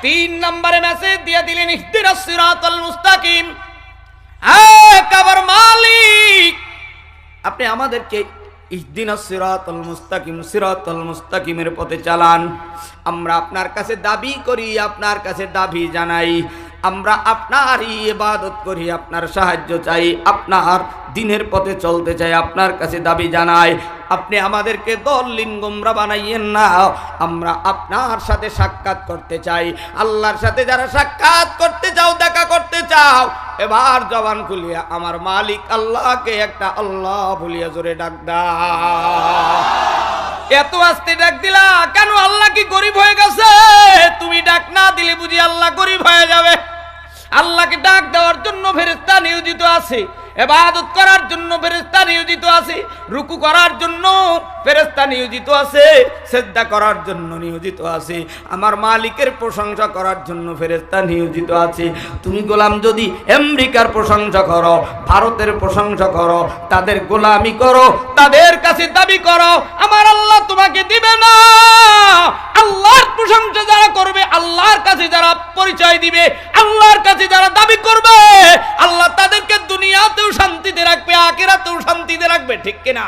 তিন নম্বরে মেসেজ দিয়ে দিলেন ইহদিনাস সিরাতাল মুস্তাকিম। কাবার মালিক, আপনি আমাদেরকে ইহদিনাস সিরাতাল মুস্তাকিম, সিরাতাল মুস্তাকিমের পথে চালান। আমরা আপনার কাছে দাবি করি, আপনার কাছে দাবি জানাই, আমরা আপনারই ইবাদত করি, আপনার সাহায্য চাই, আপনার দিনের পথে চলতে চাই, আপনার কাছে দাবি জানাই। আপনি আমাদেরকে দলিন গোমরা বানাইয়েন না। আমরা আপনার সাথে সাক্ষাৎ করতে চাই। আল্লাহর সাথে যারা সাক্ষাৎ করতে চাও, দেখা করতে চাও, এবার জবান খুলিয়া আমার মালিক আল্লাহকে একটা আল্লাহ বলিয়া জোরে ডাক দাও। এত আস্তে ডাক দিলা কেন? আল্লাহ কি গরিব হয়ে গেছে? তুমি ডাক না দিলে বুঝি আল্লাহ গরিব হয়ে যাবে? আল্লাহকে ডাক দেওয়ার জন্য ফেরেশতা নিয়োজিত আছে, ইবাদত করার জন্য ফেরেশতা নিয়োজিত আছে, রুকু করার জন্য ফেরেশতা নিয়োজিত আছে, সিজদা করার জন্য নিয়োজিত আছে, আমার মালিকের প্রশংসা করার জন্য ফেরেশতা নিয়োজিত আছে। তুমি গোলাম যদি আমেরিকার প্রশংসা করো, ভারতের প্রশংসা করো, তাদের গোলামি করো, তাদের কাছে দাবি করো, আমার আল্লাহ তোমাকে দিবে না। আল্লাহর প্রশংসা যারা করবে, আল্লাহর কাছে যারা পরিচয় দিবে, আল্লাহর কাছে যারা দাবি করবে, আল্লাহ তাদেরকে দুনিয়াতেও শান্তিতে রাখবে, আখিরাতেও শান্তিতে রাখবে। ঠিক কিনা?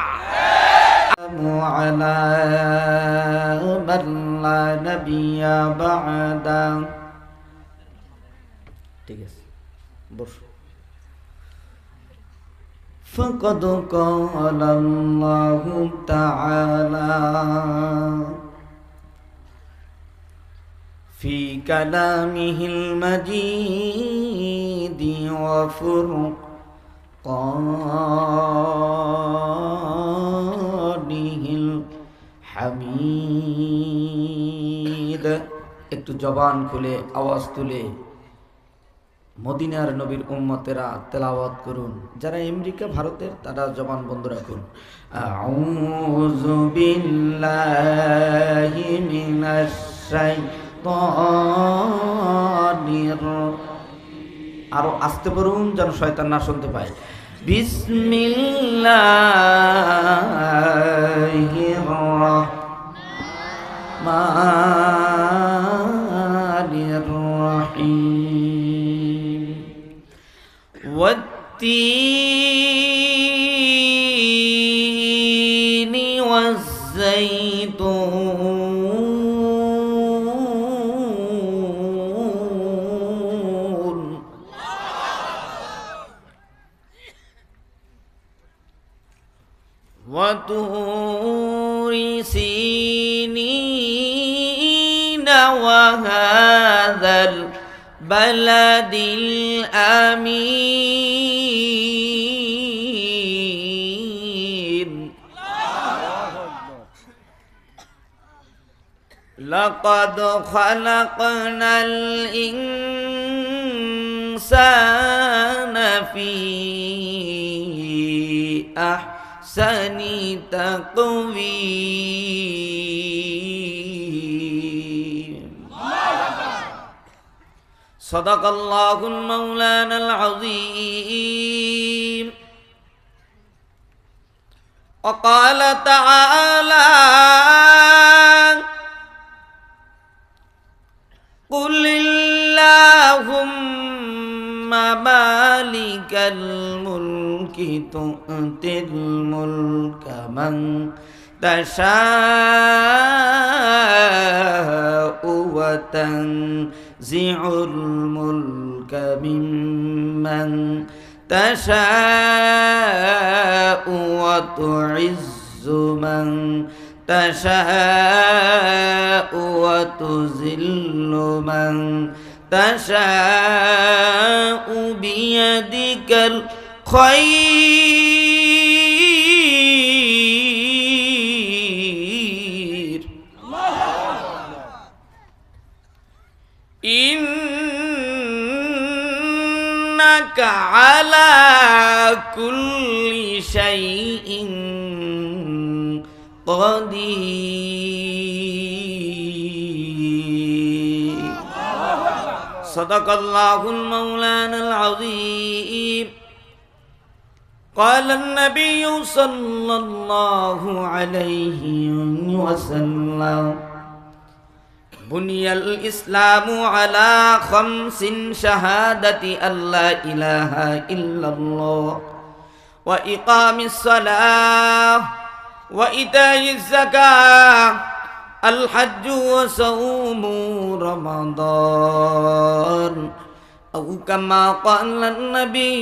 ঠিক আছে, বসো। فقد قال الله تعالى في كلامه المجيد وفرقانه الحميد। একটু জবান খুলে আওয়াজ তুলে মদিনার নবীর উম্মতেরা তেলাওয়াত করুন। যারা আমেরিকা ভারতের তারা জবান বন্ধ রাখুন। আউযু বিল্লাহি মিনাশ শাইতানির, আরো আস্তে পড়ুন যেন শয়তান না শুনতে পায়। বিসমিল্লাহির রাহমানির রাহিম। والتين والزيتون وطور سينين وهذا البلد الأمين لقد خلقنا الإنسان في أحسن تقويم صدق الله المولانا العظيم وقال تعالى قل اللهم مالك الملك تؤتي الملك من تشاء وتنزع الملك ممن تشاء وتعز من تشاء وتذل من تشاء بيدك الخير إنك على كل شيء قدير صدق الله المولانا العظيم قال النبي صلى الله عليه وسلم বুনিয়াল ইসলামু আলা খামসিন শাহাদাতি আল্লা ইলাহা ইল্লাল্লাহ ওয়া ইকামিস সালাহ ওয়া ইতাইজ যাকাহ আল হজ্জু ওয়া সাওমু রমাদান أو كما قال النبي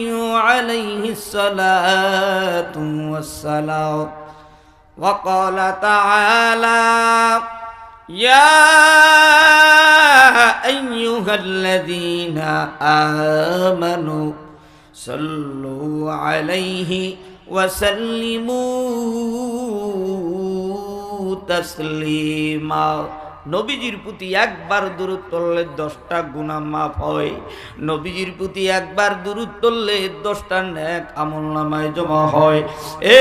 عليه الصلاة والسلام وقال تعالى يا أيها الذين آمنوا صلوا عليه وسلموا تسليما নবীজির প্রতি একবার দুরূদ পড়লে 10টা গুনাহ মাফ হয়। নবীজির প্রতি একবার দুরূদ পড়লে 10টা নেক আমলনামায় জমা হয়। এ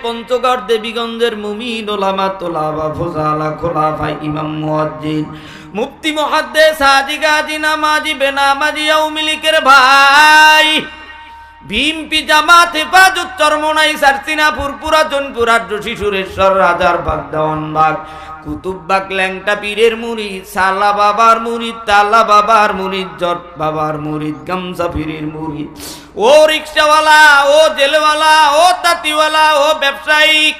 পঞ্চগড় দেবীগঞ্জের মুমিন ওলামা তোলাবা ফুজালা খোলাফা ইমাম মুয়াজ্জিন মুফতি মুহাদ্দিস হাজী গাজী নামাজি বেনামাজি আওয়ামী লীগের ভাই বিএনপি জামাত হেফাজত চরমনাই সারসিনাপুর পুরাতনপুর আদ্র শিশুরেশ্বর রাজার বাগ দেওয়ানবাগ কুতুববাগ ল্যাংটা পীরের মুরিদ সালা বাবার মুরিদ তালা বাবার মুরিদ জট বাবার মুরিদ গামছা পীরের মুরিদ ও রিকশাওয়ালা ও জেলওয়ালা ও তাঁতিওয়ালা ও ব্যবসায়িক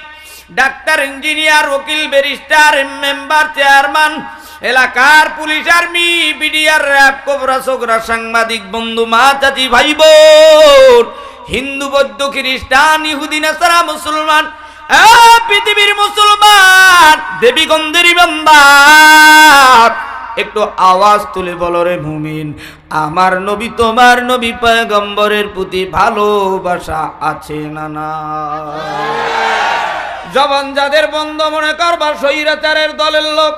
ডাক্তার ইঞ্জিনিয়ার উকিল ব্যারিস্টার মেম্বার চেয়ারম্যান এলাকার পুলিশ আর্মি বিডিআর র্যাব কোবরা সোগরা সাংবাদিক বন্ধু মা চাচি ভাই বোন হিন্দু বৌদ্ধ খ্রিস্টান ইহুদি নাসারা মুসলমান পৃথিবীর মুসলমান দেবীগঞ্জের ইমানদার একটু আওয়াজ তুলে বলো রে মুমিন, আমার নবী তোমার নবী পয়গম্বরের প্রতি ভালোবাসা আছে না না? জবান যাদের বন্ধ মনে করবার স্বৈরাচারের দলের লোক,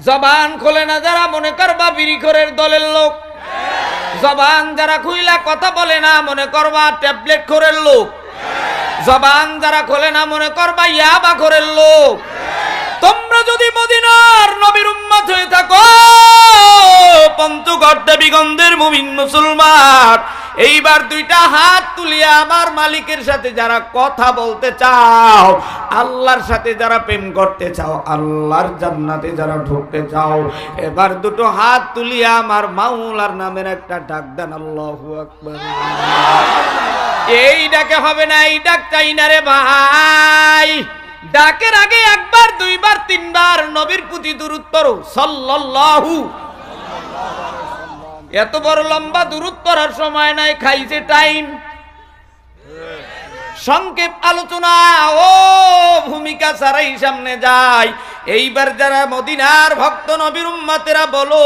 জবান খোলে না যারা মনে করবা বিড়িখোরের দলের লোক, জবান যারা খুইলা কথা বলে না মনে করবা ট্যাবলেট খোরের লোক, জবান যারা খোলে না মনে করবা ইয়াবা খোরের লোক। তোমরা যদি মদিনার নবীর উম্মত হয়ে থাকো, পঞ্চগড় দেবীগঞ্জের মুমিন মুসলমান, এইবার দুইটা হাত তুলিয়া আমার মালিকের সাথে যারা কথা বলতে চাও, আল্লাহর সাথে যারা প্রেম করতে চাও, আল্লাহর জান্নাতে যারা ঢুকতে চাও, এবার দুটো হাত তুলিয়া আমার মাওলার নামের একটা ডাক দেন, আল্লাহু আকবার। এই ডাকে হবে না, এই ডাক চাই না রে ভাই। ডাকের আগে একবার দুইবার তিনবার নবীর প্রতি দুরূদ পড়ো সাল্লাল্লাহু। এত বড় লম্বা দুরূদ পড়ার সময় নাই, খাইছে টাইম। সংক্ষেপ আলোচনা ও ভূমিকা ছাড়াই সামনে যায়। এইবার যারা মদিনার ভক্ত নবীর উম্মতেরা বলো,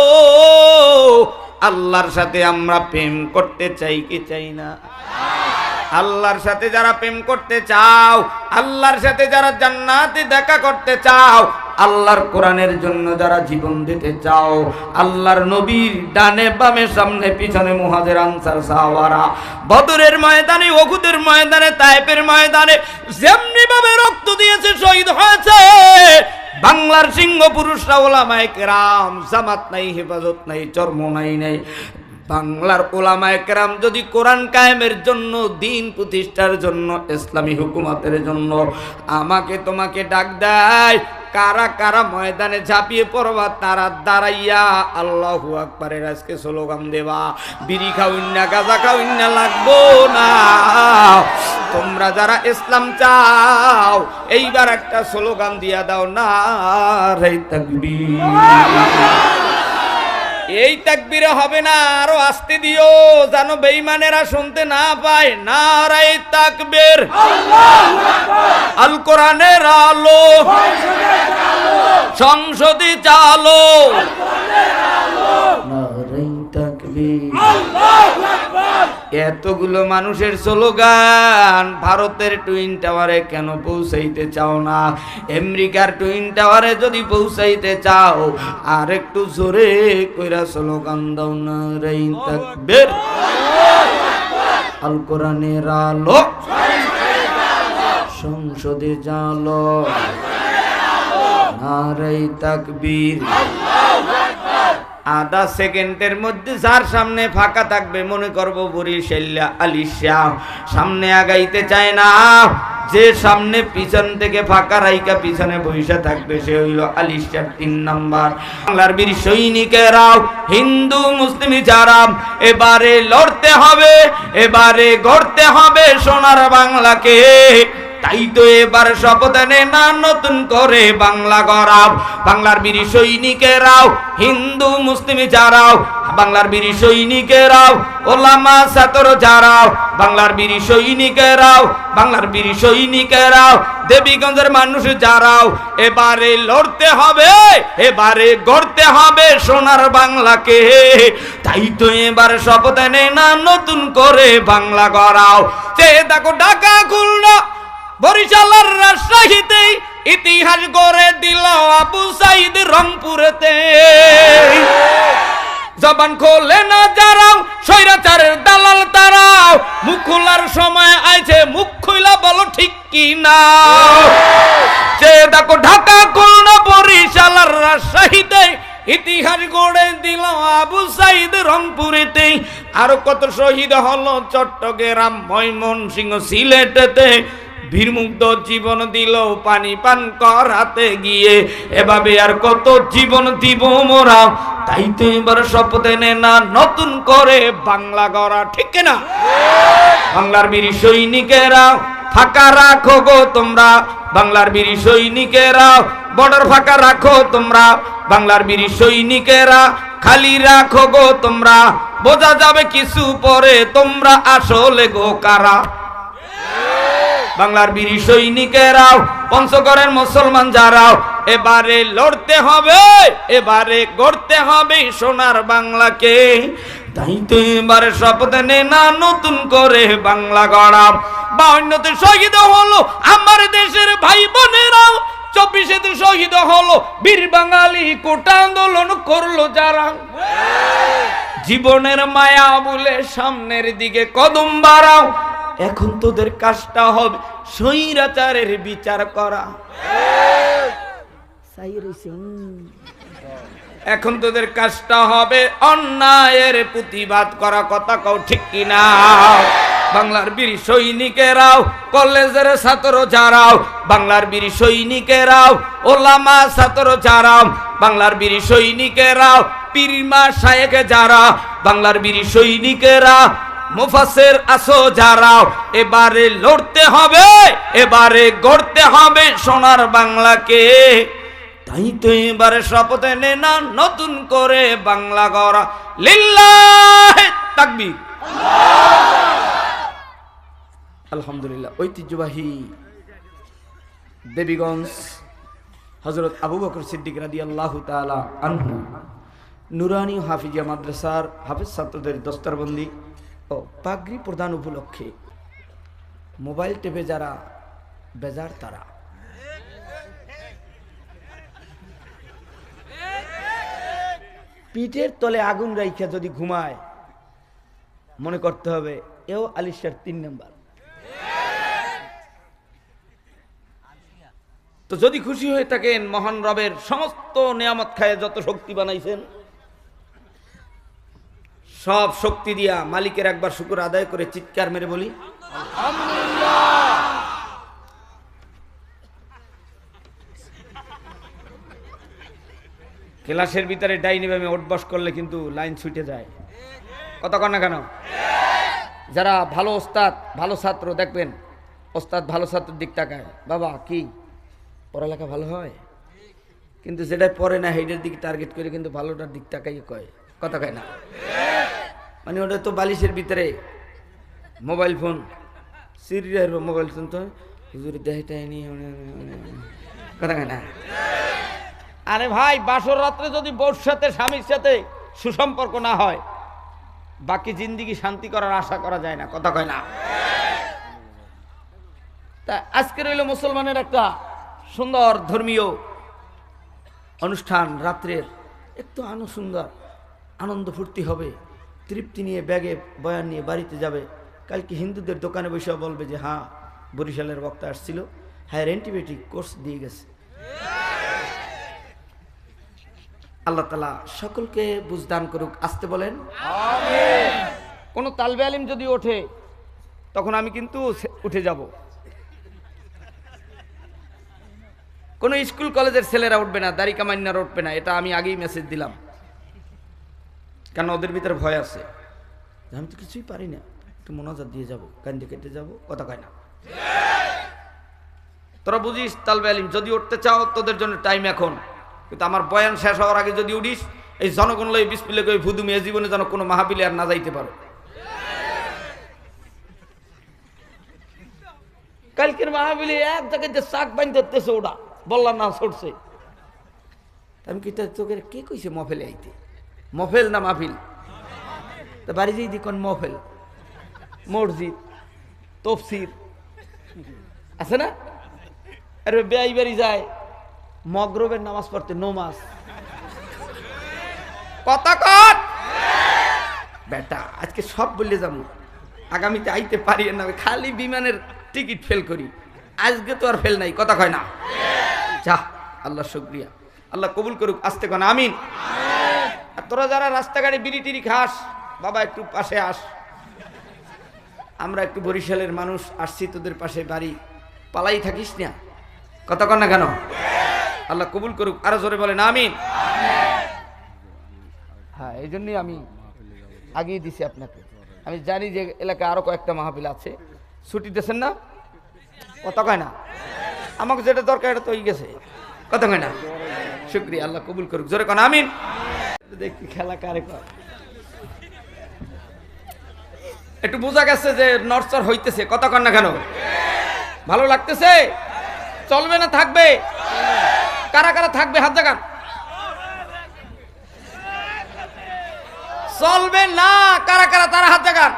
আল্লাহর সাথে আমরা প্রেম করতে চাই কি চাই না? আল্লাহর সাথে যারা প্রেম করতে চাও, আল্লাহর সাথে যারা জান্নাতে দেখা করতে চাও, আল্লাহর কোরআনের জন্য যারা জীবন দিতে চাও, আল্লাহর নবীর ডানে বামে সামনে পিছনে মুহাজির আনসার সাহাবারা বদরের ময়দানে, উহুদের ময়দানে, তায়েফের ময়দানে যেমনি ভাবে রক্ত দিয়েছে, শহীদ হয়েছে, বাংলার সিংহ পুরুষরা ওলামায়ে কেরাম, জামাত নাই, হেফাজত নাই, চরমনাই নাই, বাংলার ওলামায়ে কেরাম যদি কোরআন কায়েমের জন্য, দ্বীন প্রতিষ্ঠার জন্য, ইসলামী হুকুমতের জন্য আমাকে তোমাকে ডাক দেয়, কারা কারা ময়দানে ঝাঁপিয়ে পড়বা, তারা দাঁড়াইয়া আল্লাহু আকবারের আজকে স্লোগান দেবা। বিড়ি খাওইন্না, গাঁজা খাওইন্না লাগবো না। তোমরা যারা ইসলাম চাও এইবার একটা স্লোগান দিয়া দাও, নারে তাকবীর। এই তাকবীরে হবে না, আরো আসতে দিও যেন বেঈমানেরা শুনতে না পায়। নারে তাকবীর, আল্লাহু আকবার। আল কোরআনের আলো সংসদে চালো, নারে তাকবীর, আল্লাহু আকবার। এতগুলো মানুষের স্লোগান ভারতের টুইন টাওয়ারে কেন পৌঁছাইতে চাও না? আমেরিকার টুইন টাওয়ারে যদি পৌঁছাইতে চাও, আর একটু জোরে কইরা স্লোগান দাও, নারে তাকবীর, আল কোরআনের আলো সংসদে জালো, নারে তাকবীর। আধা সেকেন্ডের মধ্যে যার সামনে ফাঁকা থাকবে, মনে করবো বরিশাল্লা আলিশা, সামনে আগাইতে চায় না, যে সামনে পিছন থেকে ফাঁকা রাইকা পিছনে বসে থাকবে সে হইল আলিশার 3 নাম্বার। বাংলার বীর সৈনিকেরাও, হিন্দু মুসলিম যারা, এবারে লড়তে হবে, এবারে গড়তে হবে সোনার বাংলাকে। তাই তো এবার শপথ নে না নতুন করে বাংলা গড়াও। বাংলার বীর সৈনিকেরাও, হিন্দু মুসলিম যারাও, বাংলার বীর সৈনিকেরাও, ওলামা ছাত্র যারাও, বাংলার বীর সৈনিকেরাও, বাংলার বীর সৈনিকেরাও, দেবীগঞ্জের মানুষ যারাও, এবারে লড়তে হবে, এবারে গড়তে হবে সোনার বাংলাকে। তাই তো এবার শপথ নে না নতুন করে বাংলা গড়াও। সে দেখো ঢাকা, খুলনা, বরিশাল আর রাজশাহীতে ইতিহাস গড়ে দিল আবু সাইদ রংপুরেতে। জবান খোলে না যারাও, স্বৈরাচারের দালাল তারাও, মুখ খোলার সময় আইছে, মুখ খুইলা বলো ঠিক কি না। সে দেখো ঢাকা, খুলনা, বরিশাল আর রাজশাহীতে ইতিহাস গড়ে দিল আবু সাইদ রংপুরেতে। আরো কত শহীদ হলো চট্টগ্রাম, ময়মনসিংহ, সিলেটেতে। বীরমুগ্ধ জীবন দিল পানি পান করাতে গিয়ে, এভাবে আর কত জীবন দিব মোরা। তাই তো এবার শপথ নে না নতুন করে বাংলা গড়া, ঠিক না? বাংলার বীর সৈনিকেরা ফাঁকা রাখো গো তোমরা, বাংলার বীর সৈনিকেরা বর্ডার ফাঁকা রাখো তোমরা, বাংলার বীর সৈনিকেরা খালি রাখো গো তোমরা। বোঝা যাবে কিছু পরে তোমরা আসলে গো কারা। বাংলার বীর সৈনিকেরাও, পঞ্চগড়ের মুসলমান যারাও, এবারে লড়তে হবে, এবারে গড়তে হবে সোনার বাংলাকে। তাই তো এবারে শপথ নে না নতুন করে বাংলা গড়া। 52তে শহীদ হলো আমার দেশের ভাই বোনেরাও, 24তে শহীদ হলো বীর বাঙালি, কোটা আন্দোলন করলো যারা। জীবনের মায়া বলে সামনের দিকে কদম বাড়াও, এখন তোদের কাজটা হবে স্বৈরাচারের বিচার করা। এখন তোদের কাজটা হবে অন্যায়ের প্রতিবাদ করা, কথা কও ঠিক কিনা? বাংলার বীর সৈনিকেরাও, কলেজের ছাত্র যারাও, বাংলার বীর সৈনিকেরাও, ওলামা ছাত্র যারাও, বাংলার বীর সৈনিকেরাও, পীরমা শায়েখ যারা, বাংলার বীর সৈনিকেরা, মুফাসসির আসো যারাও, এবারে লড়তে হবে, এবারে গড়তে হবে সোনার বাংলাকে। তাই তো এবারে শপথ নে না নতুন করে বাংলা গড়া। লিল্লাহি তাকবীর। আলহামদুলিল্লাহ। ঐতিহ্যবাহী দেবীগঞ্জ হযরত আবু বকর সিদ্দিক রাদিয়াল্লাহু তাআলা আনহু নুরানি হাফিজিয়া মাদ্রাসার হাফেজ ছাত্রদের দস্তরবন্দি ও পাগড়ি প্রদান উপলক্ষে মোবাইল টেপে যারা বেজার, তারা পিঠের তলে আগুন রাইখা যদি ঘুমায়, মনে করতে হবে এও আলিশার 3 নাম্বার। তো যদি খুশি হয়ে থাকেন, মহান রবের সমস্ত নিয়ামত খায় যত শক্তি বানাইছেন, সব শক্তি দিয়া মালিকের একবার শুকর আদায় করে চিৎকার মেরে বলি আলহামদুলিল্লাহ। ক্লাসের ভিতরে ডাইনি বামে ওঠবস করলে কিন্তু লাইন ছুটে যায়, কথা কন না কেন? যারা ভালো ওস্তাদ, ভালো ছাত্র, দেখবেন ওস্তাদ ভালো ছাত্রের দিক তাকায়, বাবা কি পড়ালেখা ভালো হয়, কিন্তু যেটা পড়ে না হেডের দিকে টার্গেট করে কিন্তু ভালোটার দিক তাকাই কয়, কথা কয় না? মানে ওটা তো বালিশের ভিতরে মোবাইল ফোন, সিরিয়ার মোবাইল ফোন, তো হুজুর দেখাই নিয়ে, কথা কয় না? আরে ভাই, বাসর রাত্রে যদি বউর সাথে স্বামীর সাথে সুসম্পর্ক না হয়, বাকি জিন্দিগি শান্তি করার আশা করা যায় না, কথা কয় না? তা আজকে রইল মুসলমানের একটা সুন্দর ধর্মীয় অনুষ্ঠান, রাত্রের একটু সুন্দর আনন্দ ফুর্তি হবে, তৃপ্তি নিয়ে ব্যাগে বয়ান নিয়ে বাড়িতে যাবে। কালকে হিন্দুদের দোকানে বসে বলবে যে হ্যাঁ, বরিশালের বক্তা আসছিল, হায়ার অ্যান্টিবায়োটিক কোর্স দিয়ে গেছে। আল্লাহ তাআলা সকলকে বুঝদান করুক। আসতে বলেন আমিন। কোন তালবে আলিম যদি ওঠে, তখন আমি কিন্তু উঠে যাব। কোনো স্কুল কলেজের ছেলেরা উঠবে না, দাড়ি কামাইনারা উঠবে না, এটা আমি আগেই মেসেজ দিলাম, কারণ ওদের ভিতরে ভয় আছে। আমি তো কিছুই পারি না, একটু মোনাজাত দিয়ে যাবো, কান্দে কেটে যাবো, কথা কয় না। তোরা বুঝিস তালবে আলিম, যদি উঠতে চাও তোদের জন্য টাইম এখন, কিন্তু আমার বয়ান শেষ হওয়ার আগে যদি উঠিস, এই জনগণ লই বিসমিল্লাহ কই ভুদু মেয়ে জীবনে যেন কোনো মাহফিলে আর না যাইতে পারো। কালকের মাহফিলে এক জায়গায় যে শাক বাইন ধরতেছে, ওটা বললাম না ছড়ছে। আমি কি তোকে কে কইছে মফেলে আইতে? মফেল না মাহফিল? তা বাড়ি যেই দিকন মফেল, মসজিদ, তফসির আছে না? আরে বেআই বাড়ি যায় মগরবের নামাজ পড়তে, নমাজ কথা কর বেটা। আজকে সব বললে যাবো, আগামীতে আইতে পারি না, খালি বিমানের টিকিট ফেল করি, আজকে তো আর ফেল নাই, কথা কয় না। যা, আল্লাহ শুকরিয়া, আল্লাহ কবুল করুক, আসতে কন আমিন। আর তোরা যারা রাস্তাঘাটে বিড়ি টিড়ি খাস, বাবা একটু পাশে আস, আমরা একটু বরিশালের মানুষ আসছি তোদের পাশে বাড়ি, পালাই থাকিস না, কথা কন না কেন? আল্লাহ কবুল করুক, আরো জোরে বলেন আমিন। হ্যাঁ, এই জন্যই আমি আগিয়ে দিছি আপনাকে। আমি জানি যে এলাকায় আরো কয়েকটা মাহফিল আছে, ছুটি দিয়েছেন না, কথা কয় না? আমাকে যেটা দরকার এটা তো হয়ে গেছে, কথা কয় না? শুকরিয়া, আল্লাহ কবুল করুক, জোরে কন আমিন। দেখি খেলা কারে কয়, একটু বোঝা গেছে যে নরচর হইতেছে, কথা কন না কেন? ভালো লাগতেছে? চলবে না থাকবে? কারা কারা থাকবে হাত জাগান। চলবে না কারা কারা, তারা হাত জাগান।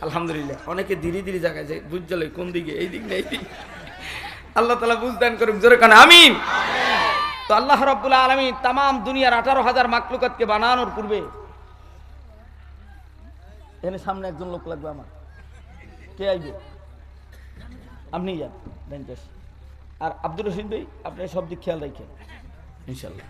আলহামদুলিল্লাহ, অনেকে ধীরে ধীরে জায়গায় যে বুঝলে কোন দিকে, এই দিক না এই দিক। আল্লাহ তাআলা বুঝদান করুক, জোরে কান আমিন। তো আল্লাহ রাব্বুল আলামিন তাম দুনিয়ার 18,000 মাখলুকাতকে বানানোর পূর্বে, এখানে সামনে একজন লোক লাগবে আমার, কে আইবে? আপনি যান বেঞ্চেস, আর আব্দুর রশিদ ভাই আপনি সব দিক খেয়াল রাখেন ইনশাল্লাহ।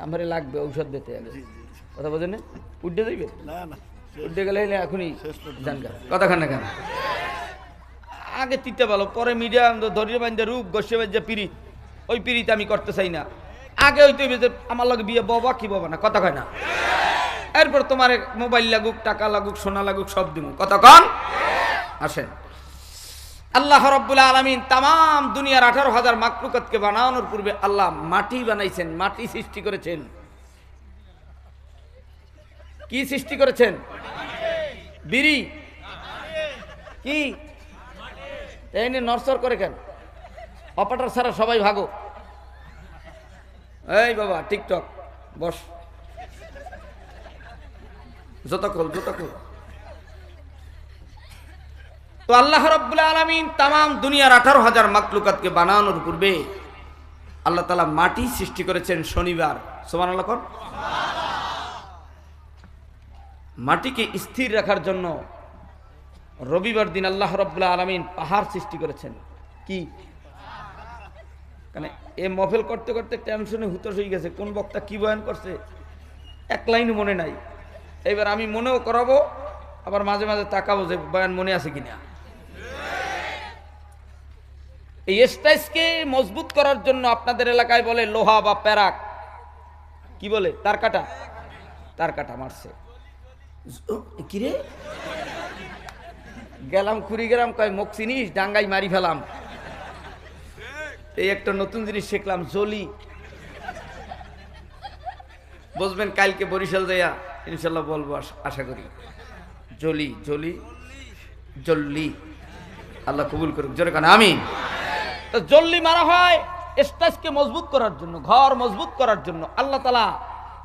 আমারে লাগবে ঔষধ দিতে, কথা বোঝেন না? উঠে যাইবে না, উঠে গেলে এখনই জানগা, কথা খান না কেন? আগে তিতে ভালো, পরে মিডিয়া ধরিয়ে বান্ধে রূপ গসে বাজে পিরিত, ওই পিরিত আমি করতে চাই না। আগে হইতে আমার লগে বিয়ে বাবা কি বাবা না, কথা কয় না? এরপর তোমার মোবাইল লাগুক, টাকা লাগুক, সোনা লাগুক, সব দিব, কথা কন। আসেন, আল্লাহ রাব্বুল আলামিন তাম দুনিয়ার 18,000 মাখলুকাতকে বানানোর পূর্বে আল্লাহ মাটি বানাইছেন, মাটি সৃষ্টি করেছেন। কি সৃষ্টি করেছেন? বিড়ি কি এনে নরসর করে কেন? অপারেটর ছাড়া সবাই ভাগো। এই বাবা টিকটক বস, যতক্ষণ যতক্ষণ। তো আল্লাহ রাব্বুল আলামিন তাম দুনিয়ার 18,000 মাখলুকাতকে বানানোর পূর্বে আল্লাহ তাআলা মাটি সৃষ্টি করেছেন শনিবার। সুবহানাল্লাহ কোন? মাটিকে স্থির রাখার জন্য রবিবার দিন আল্লাহ রাব্বুল আলামিন পাহাড় সৃষ্টি করেছেন। কি মানে এ মহফিল করতে করতে টেনশনে হুতোষ হয়ে গেছে, কোন বক্তা কি বয়ান করছে এক লাইনও মনে নাই। এবার আমি মনেও করাবো, আবার মাঝে মাঝে তাকাবো যে বয়ান মনে আছে কিনা। এই স্টাইসকে মজবুত করার জন্য আপনাদের এলাকায় বলে লোহা বা প্যারাক, কি বলে তার কাটা, তার কাটা মারছে। কিরে গেলাম কুড়িগ্রাম, কয় মুখ চিনিস, ডাঙ্গাই মারি ফেলাম। এই একটা নতুন জিনিস শিখলাম, জলি। বুঝবেন কালকে বরিশাল যাইয়া ইনশাল্লাহ বলবো, আশা করি। জলি জলি জল্লি, আল্লাহ কবুল করুক, জোরে কান আমিন। তো জল্লি মারা হয় স্টেজকে মজবুত করার জন্য, ঘর মজবুত করার জন্য। আল্লাহ তাআলা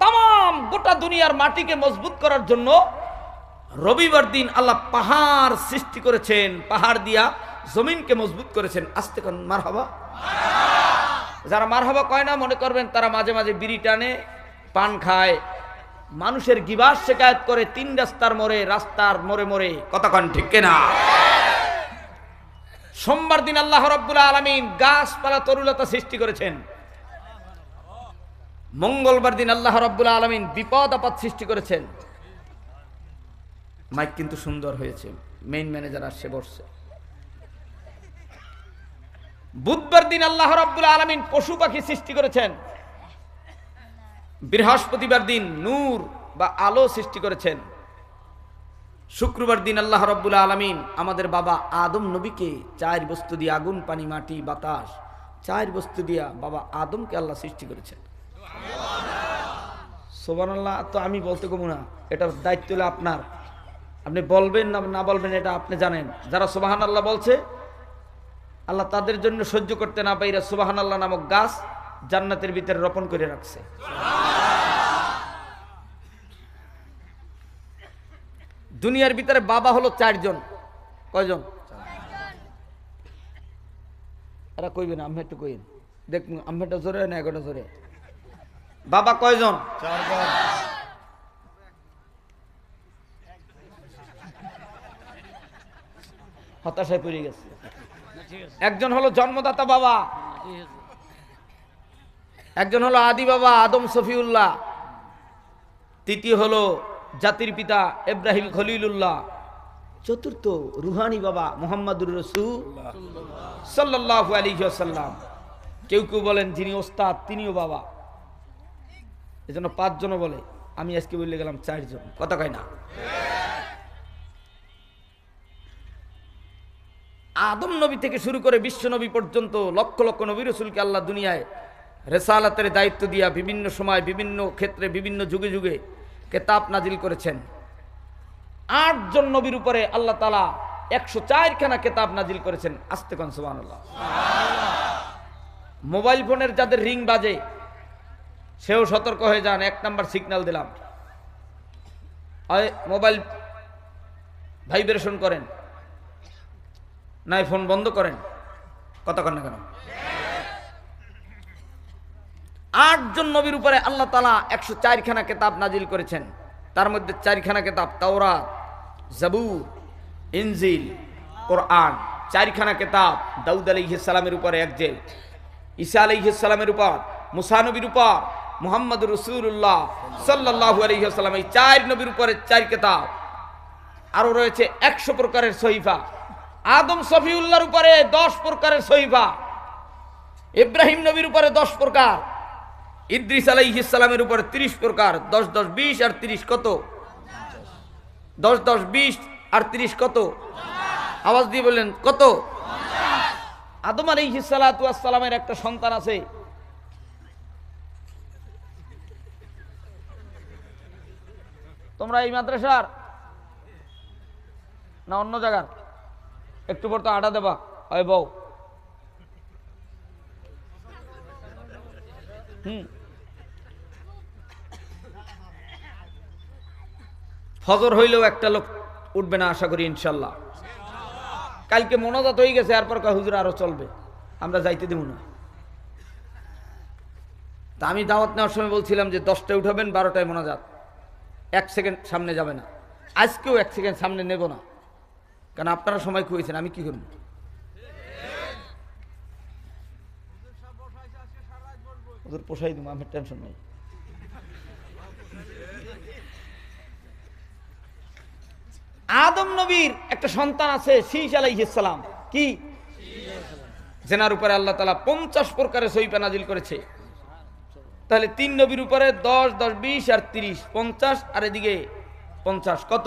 তাম গোটা দুনিয়ার মাটিকে মজবুত করার জন্য রবিবার দিন আল্লাহ পাহাড় সৃষ্টি করেছেন, পাহাড় দিয়া জমিনকে মজবুত করেছেন। আস্তে কোন মারহাবা। যারা মারহাবা কয় না মনে করবেন তারা মাঝে মাঝে বিড়ি টানে, পান খায়, মানুষের গিবাস শিকায়ত করে, 3 রাস্তার মোড়ে, রাস্তার মোড়ে মোড়ে, কথা কন ঠিক কিনা? সোমবার দিন আল্লাহ রাব্বুল আলামিন গাছপালা তরুলতা সৃষ্টি করেছেন। মঙ্গলবার দিন আল্লাহ রাব্বুল আলামিন বিপদ আপদ সৃষ্টি করেছেন। মাইক কিন্তু সুন্দর হয়েছে, মেইন ম্যানেজার আসছে বসছে। বুধবার দিন আল্লাহ রাব্বুল আলামিন পশু পাখি সৃষ্টি করেছেন। বৃহস্পতিবার দিন নূর বা আলো সৃষ্টি করেছেন। শুক্রবার দিন আল্লাহ রাব্বুল আলামিন আমাদের বাবা আদম নবীকে 4 বস্তু দিয়ে, আগুন, পানি, মাটি, বাতাস, 4 বস্তু দিয়া বাবা আদমকে আল্লাহ সৃষ্টি করেছেন। সুবহানাল্লাহ। তো আমি বলতে কমু না, এটার দায়িত্ব হলো আপনার। আপনি বলবেন না না বলবেন এটা আপনি জানেন। যারা সুবহানাল্লাহ বলছে আল্লাহ তাদের জন্য সহ্য করতে না পাইরা সুবহানাল্লাহ নামক গাছ জান্নাতের ভিতরে রোপণ করে রাখছে। দুনিয়ার ভিতরে বাবা হলো 4 জন। কয়জন? এরা কইবেন, আমি একটু কইন দেখুন, আমি একটা জোরে না এগারোটা জোরে। বাবা কয়জন? 4 জন। হতাশায় পড়ে গেছে। একজন হলো জন্মদাতা বাবা, একজন হলো আদি বাবা আদম শফিউল্লাহ, তৃতীয় হলো জাতির পিতা ইব্রাহিম খলিলুল্লাহ, চতুর্থ রুহানি বাবা মুহাম্মদুর রাসূল সাল্লাল্লাহু আলাইহি ওয়াসাল্লাম। কেউ কেউ বলেন যিনি ওস্তাদ তিনিও বাবা, এজন্য 5 জন বলে। আমি আজকে বলে গেলাম 4 জন। কথা কয় না? আদম নবী থেকে শুরু করে বিশ্ব নবী পর্যন্ত লক্ষ লক্ষ নবী রাসূলকে আল্লাহ দুনিয়ায় রেসালাতের দায়িত্ব দিয়া বিভিন্ন সময়, বিভিন্ন ক্ষেত্রে, বিভিন্ন যুগে যুগে কিতাব নাজিল করেছেন। 8 জন নবীর উপরে আল্লাহ তাআলা 104 খানা কিতাব নাজিল করেছেন। আস্তে কোন সুবহানাল্লাহ। মোবাইল ফোনের যাদের রিং বাজে সেও সতর্ক হয়ে যান। 1 নাম্বার সিগন্যাল দিলাম, মোবাইল ভাইব্রেশন করেন, নাই ফোন বন্ধ করেন। কথা কন না কেন? 8 জন নবীর উপরে আল্লাহ তাআলা 104 খানা কিতাব নাজিল করেছেন। তার মধ্যে 4 খানা কিতাব তাওরাত, জাবুর, ইনজিল, কোরআন। 4 খানা কিতাব দাউদ আলাইহিস সালামের উপরে একজেল, ঈসা আলাইহিস সালামের উপর, মুসা নবীর উপর, মুহাম্মদুর রাসূলুল্লাহ সাল্লাল্লাহু আলাইহি ওয়াসাল্লাম, এই 4 নবীর উপরে 4 কিতাব। আরো রয়েছে 100 প্রকারের সহিফা। আদম শফিউল্লাহর উপরে 10 প্রকারের সহিফা, ইব্রাহিম নবীর উপরে 10 প্রকার, ইদ্রিস আলাইহিস সালামের উপরে 30 প্রকার। 10 10 20 আর 30 কত? 10 10 20 আর 30 কত? আওয়াজ দিয়ে বললেন কত? আদম আলাইহিস সালাতু ওয়াস সালামের একটা সন্তান আছে, তোমরা এই মাদ্রাসার না অন্য জায়গার? একটু পর তো আডা দেবা হয় বউ। ফজর হইলেও একটা লোক উঠবে না আশা করি ইনশাল্লাহ। কালকে মোনাজাত হয়ে গেছে, এরপর কয় হুজুর আরো চলবে, আমরা যাইতে দেব না। তা আমি দাওয়াত নেওয়ার সময় বলছিলাম যে 10টায় উঠাবেন, 12টায় মোনাজাত, 1 সেকেন্ড সামনে যাবে না। আজকেও 1 সেকেন্ড সামনে নেব না, কারণ আপনারা সময় খুঁজেছেন, আমি কি করব? ওদের পোষাই দিব, আমার টেনশন নেই। আদম নবীর একটা সন্তান আছে শীস আলাইহিস সালাম। কি? জেনার উপরে আল্লাহ তাআলা 50 প্রকারের সহিফা নাজিল করেছে। তাহলে 3 নবীর উপরে 10 10 20 আর 30 50, আর এদিকে 50 কত?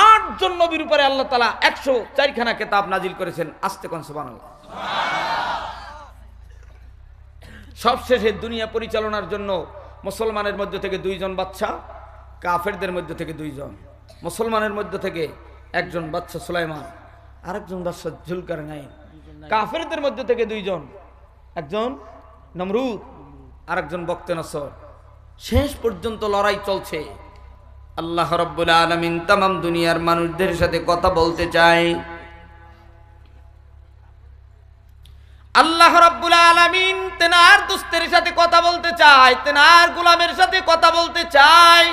8 জন নবীর উপরে আল্লাহ তাআলা 104 খানা কিতাব নাজিল করেছেন। আস্তে কোন সুবহানাল্লাহ। সবশেষে দুনিয়া পরিচালনার জন্য মুসলমানের মধ্য থেকে 2 জন বাদশা, কাফেরদের মধ্য থেকে 2 জন। মুসলমানের মধ্য থেকে 1 জন বাদশা সুলাইমান, আরেকজন বাদশা জুলকারনাইন। কাফেরদের মধ্য থেকে 2 জন, একজন নমরুদ, আরেকজন বক্তে নসর। শেষ পর্যন্ত লড়াই চলছে। আল্লাহ রাব্বুল আলামিন तमाम দুনিয়ার মানুষদের সাথে কথা বলতে চায়। আল্লাহ রাব্বুল আলামিন তেনার দোস্তের সাথে কথা বলতে চায়, তেনার গোলামের সাথে কথা বলতে চায়।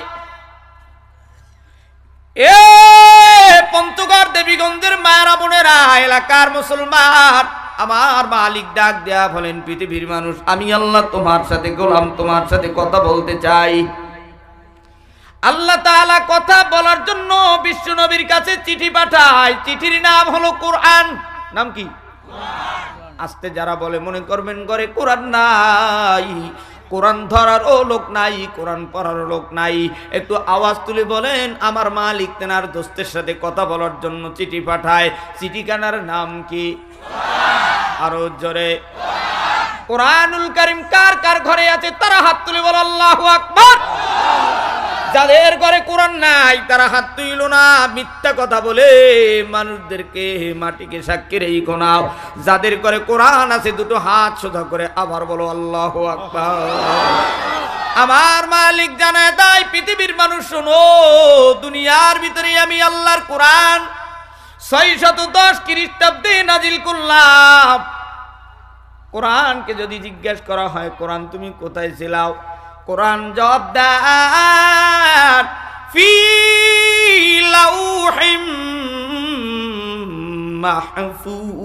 এ পঞ্চগড় দেবীগঞ্জের মায়েরা বোনেরা, এলাকার মুসলমান, আমার মালিক ডাক দেয়া বলেন, পৃথিবীর মানুষ, আমি আল্লাহ তোমার সাথে গোলাম, তোমার সাথে কথা বলতে চাই। আল্লাহ তাআলা কথা বলার জন্য বিশ্ব নবীর কাছে চিঠি পাঠায়। চিঠির নাম হলো কোরআন। নাম কি? আস্তে যারা বলে মনে করবেন ঘরে কোরআন নাই, কোরআন ধরার ও লোক নাই, কোরআন পড়ার লোক নাই। একটু আওয়াজ তুলে বলেন আমার মালিক তেনার দোস্তের সাথে কথা বলার জন্য চিঠি পাঠায়। চিঠিখানার নাম কি? আরো জোরে। কোরআনুল কারীম কার কার ঘরে আছে তারা হাত তুলে বলো আল্লাহু আকবার। যাদের ঘরে কোরআন নাই তারা হাত তুইল না, মিথ্যা কথা বলে মানুষদেরকে মাটিকে সাক্ষী রেখো না। যাদের ঘরে কোরআন আছে দুটো হাত সোজা করে আবার বলো আল্লাহু আকবার। আমার মালিক জানায় দেয় পৃথিবীর মানুষ শোনো, দুনিয়ার ভিতরে আমি আল্লাহর কোরআন 610 খ্রিস্টাব্দে নাজিল করলাম। কোরআনকে যদি জিজ্ঞেস করা হয় কোরআন তুমি কোথায় ছিলাও, কোরআন জবাব দেয় ফি লাউহিম মাহফুজ।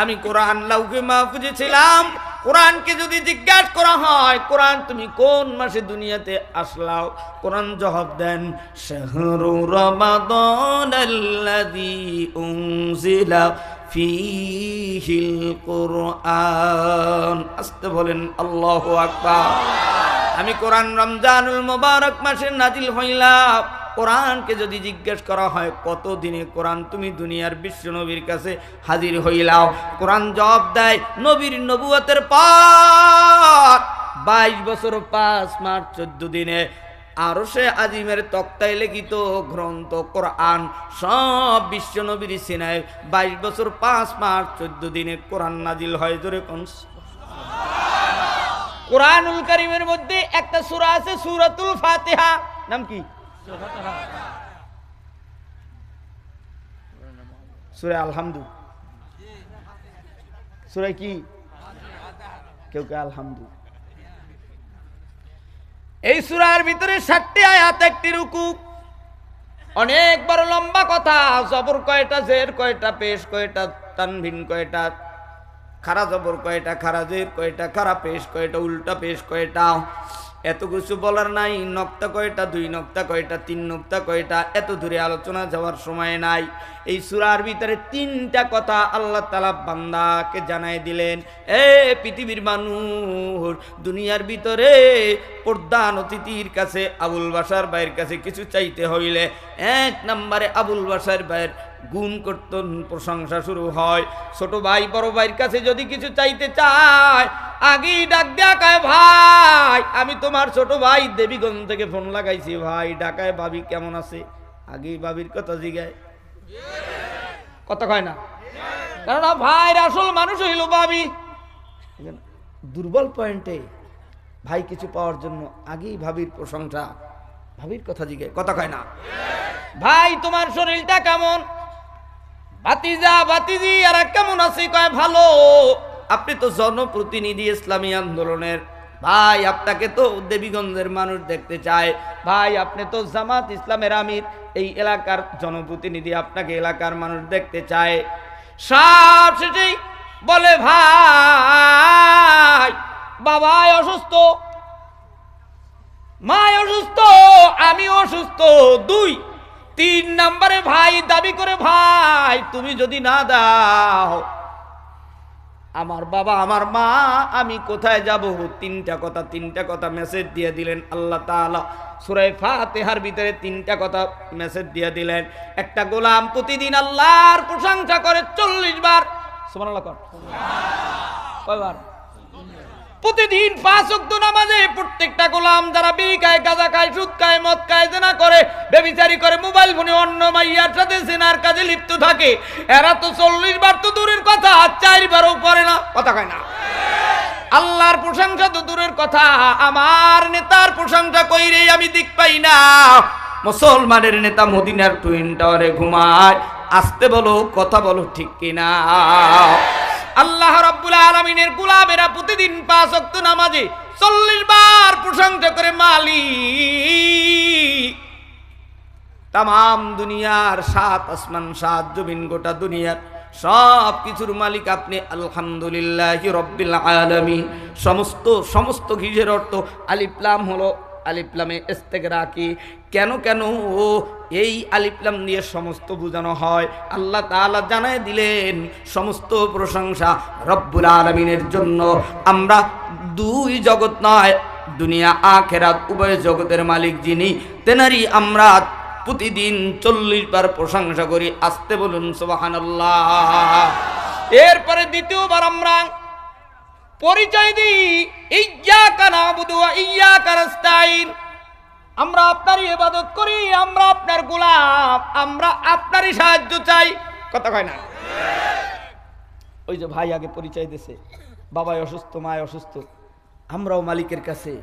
আমি কোরআন লাউহে মাহফুজে ছিলাম। কোরআনকে যদি জিজ্ঞাসা করা হয় কোরআন তুমি কোন মাসে দুনিয়াতে আসলাও, কোরআন জবাব দেন শাহরু রমাদানাল্লাযী উনজিলা ফীহিল কুরআন। আস্তে বলেন আল্লাহু আকবার। আমি কোরআন রমজানুল মুবারক মাসে নাজিল হইলাম। কোরআনকে যদি জিজ্ঞেস করা হয় কত দিনে কোরআন তুমি দুনিয়ার বিশ্ব নবীর কাছে হাজির হইলাও, কোরআন জবাব দেয় নবীর নবুয়তের পর 22 বছর 5 মাস 14 দিনে আরশে আজিমের তক্তায় লিখিত গ্রন্থ কোরআন সব বিশ্ব নবীর সিনায় 22 বছর 5 মাস 14 দিনে কোরআন নাজিল হয়। জোরে কোন কোরআনুল কারীমের মধ্যে একটা সূরা আছে সূরাতুল ফাতিহা। নাম কি? সূরা আলহামদু। সূরা কি? কেউ কে আলহামদু। এই সূরার ভিতরে 60টি আয়াত, একটি রুকু। অনেক বড় লম্বা কথা। জবর কয়টা, জের কয়টা, পেশ কয়টা, তানভিন কয়টা, খারা জবর কয়টা, খারা জের কয়টা, খারা পেশ কয়টা, উল্টা পেশ কয়টা, এত কিছু বলার নাই। নক্তা কয়টা, 2 নক্তা কয়টা, 3 নক্তা কয়টা, এত দূরে আলোচনা যাওয়ার সময় নাই। এই সূরার ভিতরে 3টা কথা আল্লাহ তাআলা বান্দাকে জানাই দিলেন। এ পৃথিবীর মানুষ, দুনিয়ার ভিতরে প্রধান অতিথির কাছে আবুল বাশার ভাইয়ের কাছে কিছু চাইতে হইলে 1 নম্বরে আবুল বাশার ভাইয়ের গুণ কীর্তন প্রশংসা শুরু হয়। ছোট ভাই বড় ভাইয়ের কাছে যদি কিছু চাইতে চায় আগেই ডাক দেয়া কয় ভাই আমি তোমার ছোট ভাই দেবীগঞ্জ থেকে ফোন লাগাইছি, ভাই ঢাকায় ভাবি কেমন আছে, আগেই ভাবির কথা জিগায়। কথা কয় না, কারণ ভাইয়ের আসল মানুষ হইল ভাবি। দুর্বল পয়েন্টে ভাই কিছু পাওয়ার জন্য আগেই ভাবির প্রশংসা, ভাবির কথা জিগায়। কথা কয় না, ভাই তোমার শরীরটা কেমন, ভাতিজা ভাতিজি আর কেমন আছে, কয় ভালো। আপনি তো জনপ্রতিনিধি ইসলামী আন্দোলনের, ভাই আপনাকে তো দেবীগঞ্জের মানুষ দেখতে চায়, ভাই আপনি তো জামাত ইসলামের আমির, এই এলাকার জনপ্রতিনিধি, আপনাকে এলাকার মানুষ দেখতে চায়। সব শেষেই বলে ভাই বাবাই অসুস্থ, মা অসুস্থ, আমি অসুস্থ। 2 3 নম্বরে ভাই দাবি করে ভাই তুমি যদি না দাও আমার বাবা আমার মা আমি কোথায় যাব। 3টা কথা মেসেজ দিয়ে দিলেন আল্লাহ তাআলা। সূরা ফাতিহার ভিতরে 3টা কথা মেসেজ দিয়ে দিলেন। একটা গোলাম প্রতিদিন আল্লাহর প্রশংসা করে 40 বার। সুবহানাল্লাহ কর। কয়বার? প্রতিদিন 5 ওয়াক্ত নামাজে প্রত্যেকটা গোলাম যারা বিড়ি খায়, গাঁজা খায়, সুদ খায়, মদ খায়, জেনা করে, ব্যভিচারী করে, মোবাইল ফোনে অন্য মাইয়ার সাথে জেনার কাজে লিপ্ত থাকে, এরা তো 40 বার তো দূরের কথা 4 বারও করে না। কথা কয় না। আল্লাহর প্রশংসা তো দূরের কথা, আমার নেতার প্রশংসা কইরে আমি দিক পাই না। মুসলমানের নেতা মদিনার টুইন টাওয়ারে ঘুমায়। আসতে বলো, কথা বলো ঠিক কিনা। আল্লাহ রাব্বুল আলামিনের গোলামেরা প্রতিদিন 5 ওয়াক্ত নামাজে 40 বার প্রশংসা করে মালিক। তাম দুনিয়ার 7 আসমান 7 জমিন গোটা দুনিয়ার সব কিছুর মালিক আপনি। আলহামদুলিল্লাহি রাব্বিল আলামিন। সমস্ত ঘিজের অর্থ আলিফ লাম হলো, আলিফ লামে ইস্তেগরাকি। কেন ও এই আলিফ লাম দিয়ে সমস্ত বোঝানো হয়? আল্লাহ তাআলা জানায় দিলেন সমস্ত প্রশংসা রব্বুল আলামিনের জন্য। আমরা দুই জগৎ নয়, দুনিয়া আখিরাত উভয় জগতের মালিক যিনি, তেনারই আমরা প্রতিদিন 40 বার প্রশংসা করি। আসতে বলুন সুবহানাল্লাহ। এরপরে দ্বিতীয়বার আমরা পরিচয় দিই, ইয়্যাকা না'বুদু ওয়া ইয়্যাকা নাস্তাঈন। আমরা আপনারই ইবাদত করি, আমরা আপনার গোলাম, আমরা আপনারই সাহায্য চাই। কথা কয় না? ওই যে ভাই আগে পরিচয় দিয়েছে, বাবাই অসুস্থ, মায় অসুস্থ, আমরাও মালিকের কাছে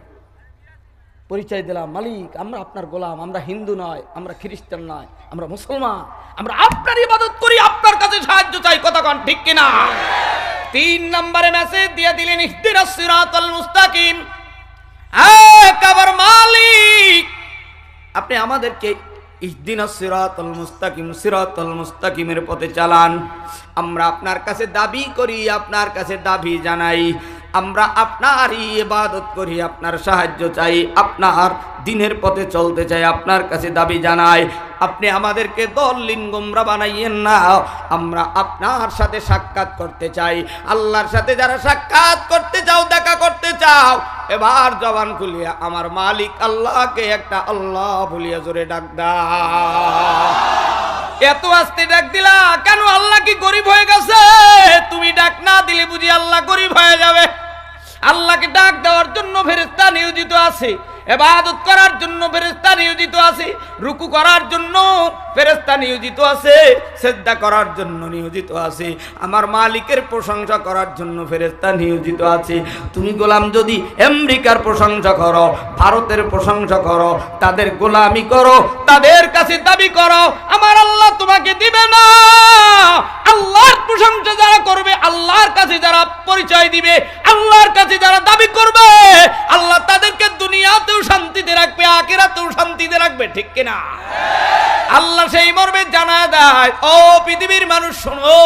পরিচয় দিলাম, মালিক আমরা আপনার গোলাম, আমরা হিন্দু নয়, আমরা খ্রিস্টান নয়, আমরা মুসলমান, আমরা আপনার ইবাদত করি, আপনার কাছে সাহায্য চাই। কথা কন ঠিক কিনা? 3 নম্বরে মেসেজ দিয়ে দিলেন, ইহদিনাস সিরাতাল মুস্তাকিম। কাবার মালিক আপনি আমাদেরকে ইহদিনাস সিরাতাল মুস্তাকিম, সিরাতাল মুস্তাকিমের পথে চালান। আমরা আপনার কাছে দাবি করি, আপনার কাছে দাবি জানাই, আমরা আপনারই ইবাদত করি, আপনার সাহায্য চাই, আপনার দিনের পথে চলতে চাই, আপনার কাছে দাবি জানাই। আপনি আমাদেরকে দলিন গোমরা বানাইয়েন না, আমরা আপনার সাথে সাক্ষাৎ করতে চাই। আল্লাহর সাথে যারা সাক্ষাৎ করতে চাও, দেখা করতে চাও, এবার জবান খুলিয়া আমার মালিক আল্লাহকে একটা আল্লাহ বলিয়া জোরে ডাক দাও। এত আস্তে ডাক দিলা কেন? আল্লাহ কি গরিব হয়ে গেছে? তুমি ডাক না দিলে বুঝি আল্লাহ গরিব হয়ে যাবে? আল্লাহকে ডাক দেওয়ার জন্য ফেরেশতা নিয়োজিত আছে, ইবাদত করার জন্য ফেরেশতা নিয়োজিত আছে, রুকু করার জন্য ফেরেশতা নিয়োজিত আছে, সিজদা করার জন্য নিয়োজিত আছে, আমার মালিকের প্রশংসা করার জন্য ফেরেশতা নিয়োজিত আছে। তুমি গোলাম যদি আমেরিকার প্রশংসা করো, ভারতের প্রশংসা করো, তাদের গোলামি করো, তাদের কাছে দাবি করো, আমার আল্লাহ তোমাকে দিবে না। আল্লাহর প্রশংসা যারা করবে, আল্লাহর কাছে যারা পরিচয় দিবে, আল্লাহর কাছে যারা দাবি করবে, আল্লাহ তাদেরকে দুনিয়াতেও শান্তিতে রাখবে, আখিরাতেও শান্তিতে রাখবে। ঠিক কিনা? আল্লাহ সেই মর্মে জানা দেয়, ও পৃথিবীর মানুষ শোনো,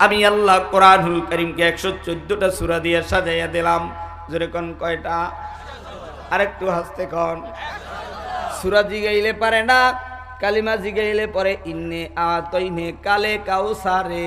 আমি আল্লাহ কোরআনুল কারীমকে 114টা সূরা দিয়ে সাজাইয়া দিলাম। জোরে কোন কয়টা? আরেকটু হাসতে কোন। সূরা জিগাইলে পারে না, কালিমা জিগাইলে পরে ইন্নে আতইনে কালে কাউসারে